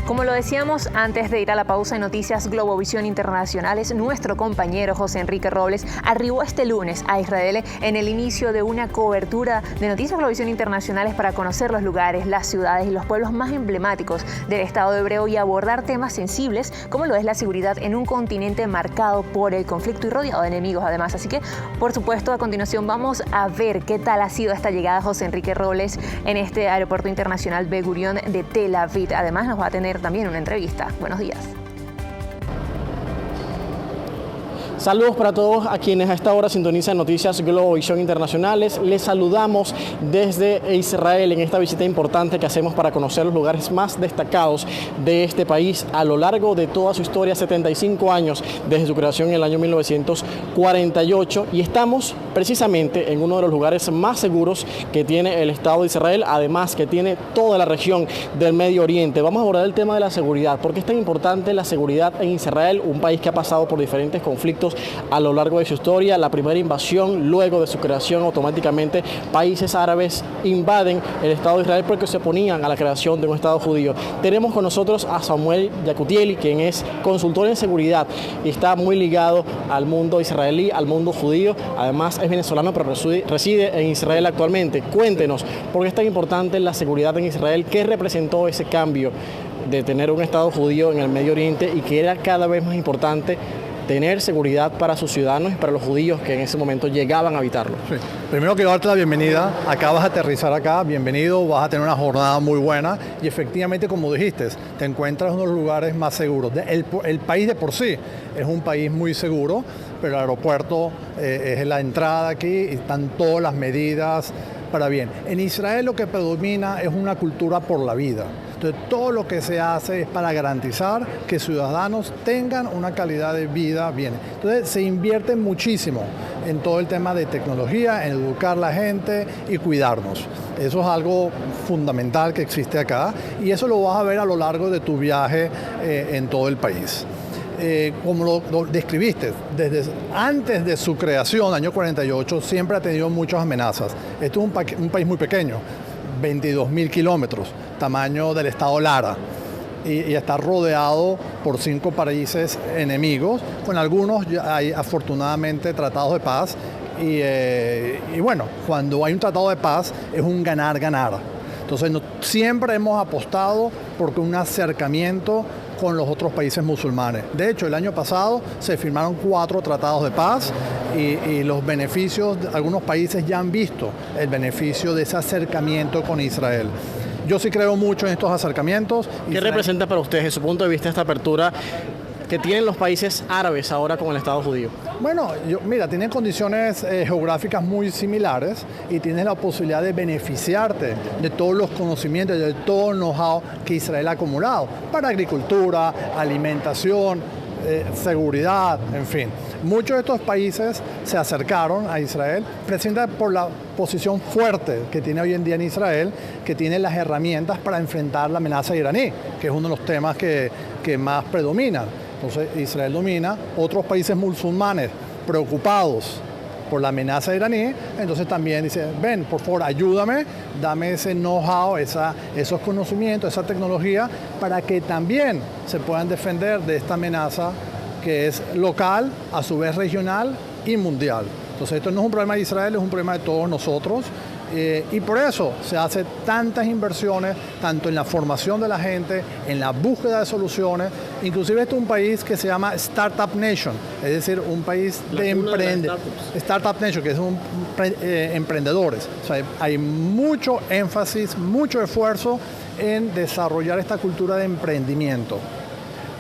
Como lo decíamos antes de ir a la pausa en Noticias Globovisión Internacionales, nuestro compañero José Enrique Robles arribó este lunes a Israel en el inicio de una cobertura de Noticias Globovisión Internacionales para conocer los lugares, las ciudades y los pueblos más emblemáticos del Estado hebreo y abordar temas sensibles como lo es la seguridad en un continente marcado por el conflicto y rodeado de enemigos además. Así que, por supuesto, a continuación vamos a ver qué tal ha sido esta llegada José Enrique Robles en este aeropuerto internacional Ben Gurion de Tel Aviv. Además nos va a tener también una entrevista. Buenos días. Saludos para todos a quienes a esta hora sintonizan Noticias Globovisión Internacionales. Les saludamos desde Israel en esta visita importante que hacemos para conocer los lugares más destacados de este país a lo largo de toda su historia, 75 años desde su creación en el año 1948. Y estamos precisamente en uno de los lugares más seguros que tiene el Estado de Israel, además que tiene toda la región del Medio Oriente. Vamos a abordar el tema de la seguridad. ¿Por qué es tan importante la seguridad en Israel, un país que ha pasado por diferentes conflictos a lo largo de su historia? La primera invasión, luego de su creación, automáticamente países árabes invaden el Estado de Israel porque se oponían a la creación de un Estado judío. Tenemos con nosotros a Samuel Yakutieli, quien es consultor en seguridad y está muy ligado al mundo israelí, al mundo judío. Además es venezolano, pero reside en Israel actualmente. Cuéntenos, ¿por qué es tan importante la seguridad en Israel? ¿Qué representó ese cambio de tener un Estado judío en el Medio Oriente y que era cada vez más importante tener seguridad para sus ciudadanos y para los judíos que en ese momento llegaban a habitarlo? Sí. Primero quiero darte la bienvenida. Acá vas a aterrizar acá, bienvenido, vas a tener una jornada muy buena y efectivamente, como dijiste, te encuentras en uno de los lugares más seguros. El país de por sí es un país muy seguro, pero el aeropuerto es la entrada aquí y están todas las medidas para bien. En Israel lo que predomina es una cultura por la vida. Entonces, todo lo que se hace es para garantizar que ciudadanos tengan una calidad de vida bien. Entonces, se invierte muchísimo en todo el tema de tecnología, en educar a la gente y cuidarnos. Eso es algo fundamental que existe acá y eso lo vas a ver a lo largo de tu viaje en todo el país. Como lo describiste, desde antes de su creación, año 48, siempre ha tenido muchas amenazas. Esto es un país muy pequeño, 22.000 kilómetros, tamaño del estado Lara, y está rodeado por 5 países enemigos, con algunos hay afortunadamente tratados de paz, y bueno, cuando hay un tratado de paz es un ganar-ganar. Entonces siempre hemos apostado por un acercamiento con los otros países musulmanes. De hecho, el año pasado se firmaron 4 tratados de paz y los beneficios, algunos países ya han visto el beneficio de ese acercamiento con Israel. Yo sí creo mucho en estos acercamientos. ¿Qué representa para ustedes, desde su punto de vista, esta apertura que tienen los países árabes ahora con el Estado judío? Bueno, mira, tienen condiciones geográficas muy similares y tienes la posibilidad de beneficiarte de todos los conocimientos, de todo el know-how que Israel ha acumulado para agricultura, alimentación, seguridad, en fin. Muchos de estos países se acercaron a Israel precisamente por la posición fuerte que tiene hoy en día en Israel, que tiene las herramientas para enfrentar la amenaza iraní, que es uno de los temas que más predominan. Entonces Israel domina, otros países musulmanes preocupados por la amenaza iraní, entonces también dice, ven, por favor, ayúdame, dame ese know-how, esos conocimientos, esa tecnología, para que también se puedan defender de esta amenaza que es local, a su vez regional y mundial. Entonces esto no es un problema de Israel, es un problema de todos nosotros. Y por eso se hacen tantas inversiones, tanto en la formación de la gente, en la búsqueda de soluciones. Inclusive este es un país que se llama Startup Nation, es decir, un país de emprendedores. Startup Nation, que es emprendedores. O sea, hay mucho énfasis, mucho esfuerzo en desarrollar esta cultura de emprendimiento.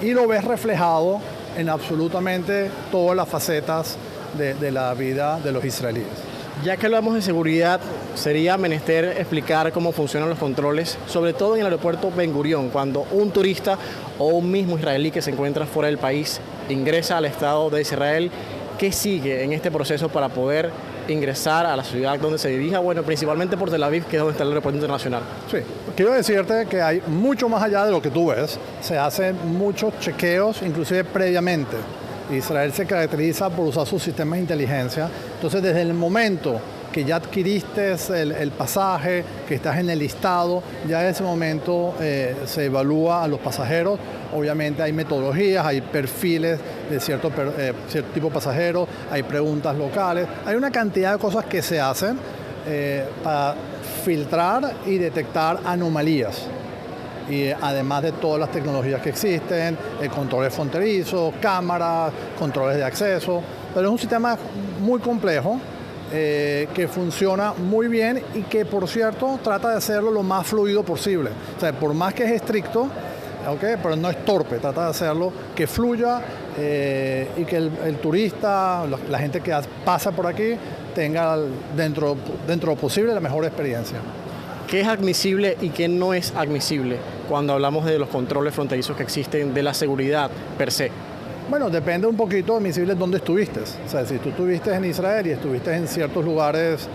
Y lo ves reflejado en absolutamente todas las facetas de la vida de los israelíes. Ya que hablamos de seguridad, sería menester explicar cómo funcionan los controles, sobre todo en el aeropuerto Ben Gurion, cuando un turista o un mismo israelí que se encuentra fuera del país ingresa al Estado de Israel. ¿Qué sigue en este proceso para poder ingresar a la ciudad donde se dirija? Bueno, principalmente por Tel Aviv, que es donde está el aeropuerto internacional. Sí, quiero decirte que hay mucho más allá de lo que tú ves. Se hacen muchos chequeos, inclusive previamente. Israel se caracteriza por usar sus sistemas de inteligencia. Entonces, desde el momento que ya adquiriste el pasaje, que estás en el listado, ya en ese momento se evalúa a los pasajeros. Obviamente hay metodologías, hay perfiles de cierto tipo de pasajeros, hay preguntas locales, hay una cantidad de cosas que se hacen para filtrar y detectar anomalías. Y además de todas las tecnologías que existen, controles fronterizos, cámaras, controles de acceso, pero es un sistema muy complejo que funciona muy bien y que, por cierto, trata de hacerlo lo más fluido posible. O sea, por más que es estricto, okay, pero no es torpe, trata de hacerlo que fluya y que el turista, la gente que pasa por aquí, tenga dentro de lo posible la mejor experiencia. ¿Qué es admisible y qué no es admisible cuando hablamos de los controles fronterizos que existen, de la seguridad per se? Bueno, depende un poquito admisible dónde estuviste. O sea, si tú estuviste en Israel y estuviste en ciertos lugares,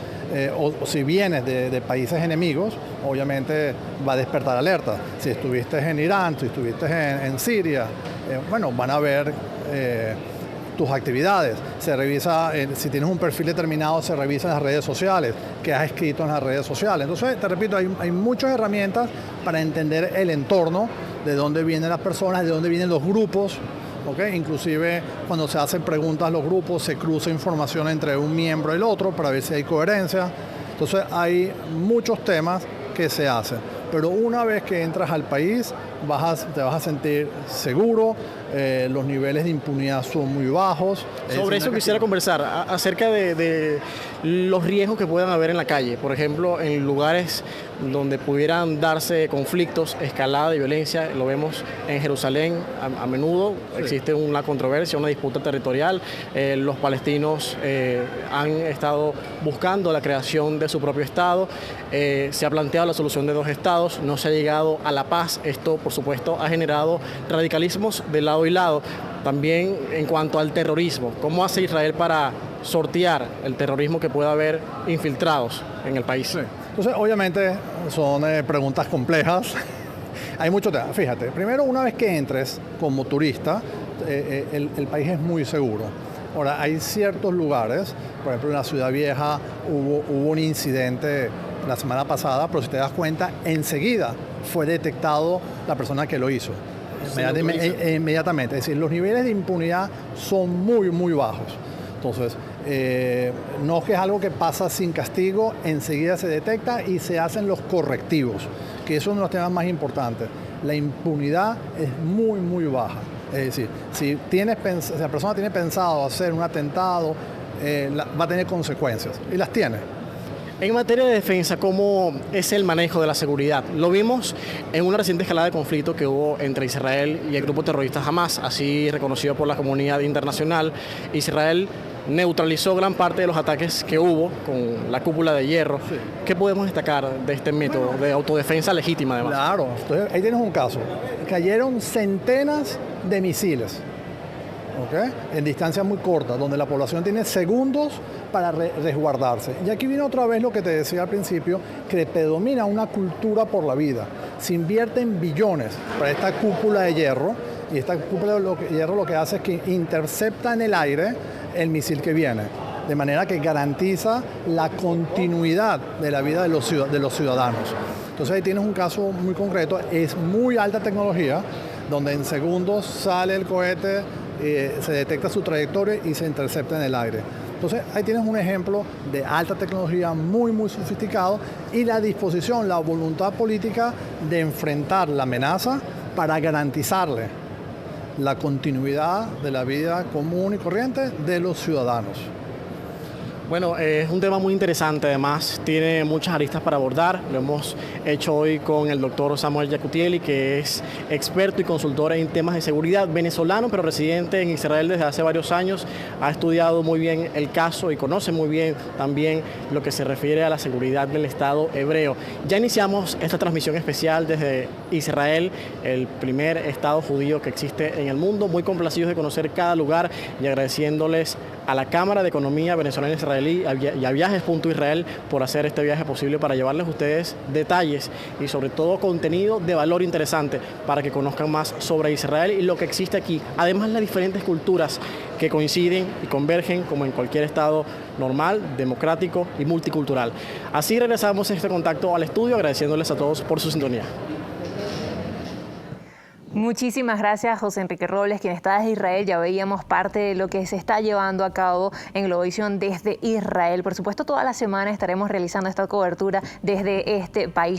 o si vienes de países enemigos, obviamente va a despertar alerta. Si estuviste en Irán, si estuviste en Siria, bueno, van a ver tus actividades. Se revisa, si tienes un perfil determinado, se revisa en las redes sociales, qué has escrito en las redes sociales. Entonces, te repito, hay muchas herramientas para entender el entorno, de dónde vienen las personas, de dónde vienen los grupos. Okay. Inclusive cuando se hacen preguntas a los grupos se cruza información entre un miembro y el otro para ver si hay coherencia. Entonces hay muchos temas que se hacen, pero una vez que entras al país te vas a sentir seguro, los niveles de impunidad son muy bajos. Sobre eso quisiera conversar, acerca de los riesgos que puedan haber en la calle, por ejemplo, en lugares donde pudieran darse conflictos, escalada de violencia. Lo vemos en Jerusalén a menudo, sí. Existe una controversia, una disputa territorial. Los palestinos han estado buscando la creación de su propio Estado. Se ha planteado la solución de 2 estados, no se ha llegado a la paz. Esto, por supuesto, ha generado radicalismos de lado y lado. También en cuanto al terrorismo, ¿cómo hace Israel para sortear el terrorismo que pueda haber infiltrados en el país? Sí. Entonces, obviamente, son preguntas complejas. Hay mucho tema. Fíjate, primero, una vez que entres como turista, el país es muy seguro. Ahora, hay ciertos lugares, por ejemplo, en la Ciudad Vieja hubo un incidente la semana pasada, pero si te das cuenta, enseguida fue detectado la persona que lo hizo. Inmediatamente. Es decir, los niveles de impunidad son muy, muy bajos. Entonces, no es que es algo que pasa sin castigo, enseguida se detecta y se hacen los correctivos, que eso es uno de los temas más importantes. La impunidad es muy, muy baja. Es decir, si la persona tiene pensado hacer un atentado, va a tener consecuencias, y las tiene. En materia de defensa, ¿cómo es el manejo de la seguridad? Lo vimos en una reciente escalada de conflicto que hubo entre Israel y el grupo terrorista Hamas, así reconocido por la comunidad internacional. Israel neutralizó gran parte de los ataques que hubo con la cúpula de hierro. Sí. ¿Qué podemos destacar de este método de autodefensa legítima, además? Claro, entonces ahí tienes un caso. Cayeron centenas de misiles, ¿okay? En distancias muy cortas, donde la población tiene segundos para resguardarse. Y aquí viene otra vez lo que te decía al principio, que predomina una cultura por la vida. Se invierten billones para esta cúpula de hierro, y esta cúpula de hierro lo que hace es que intercepta en el aire el misil que viene, de manera que garantiza la continuidad de la vida de los ciudadanos. Entonces ahí tienes un caso muy concreto, es muy alta tecnología, donde en segundos sale el cohete, se detecta su trayectoria y se intercepta en el aire. Entonces ahí tienes un ejemplo de alta tecnología muy, muy sofisticado, y la disposición, la voluntad política de enfrentar la amenaza para garantizarle la continuidad de la vida común y corriente de los ciudadanos. Bueno, es un tema muy interesante, además tiene muchas aristas para abordar. Lo hemos hecho hoy con el doctor Samuel Yacutieli, que es experto y consultor en temas de seguridad, venezolano, pero residente en Israel desde hace varios años. Ha estudiado muy bien el caso y conoce muy bien también lo que se refiere a la seguridad del Estado hebreo. Ya iniciamos esta transmisión especial desde Israel, el primer Estado judío que existe en el mundo. Muy complacidos de conocer cada lugar y agradeciéndoles a la Cámara de Economía Venezolana Israelí y a Viajes.Israel por hacer este viaje posible para llevarles a ustedes detalles y sobre todo contenido de valor interesante para que conozcan más sobre Israel y lo que existe aquí. Además, las diferentes culturas que coinciden y convergen como en cualquier estado normal, democrático y multicultural. Así regresamos este contacto al estudio, agradeciéndoles a todos por su sintonía. Muchísimas gracias, José Enrique Robles, quien está desde Israel. Ya veíamos parte de lo que se está llevando a cabo en Globovisión desde Israel. Por supuesto, toda la semana estaremos realizando esta cobertura desde este país.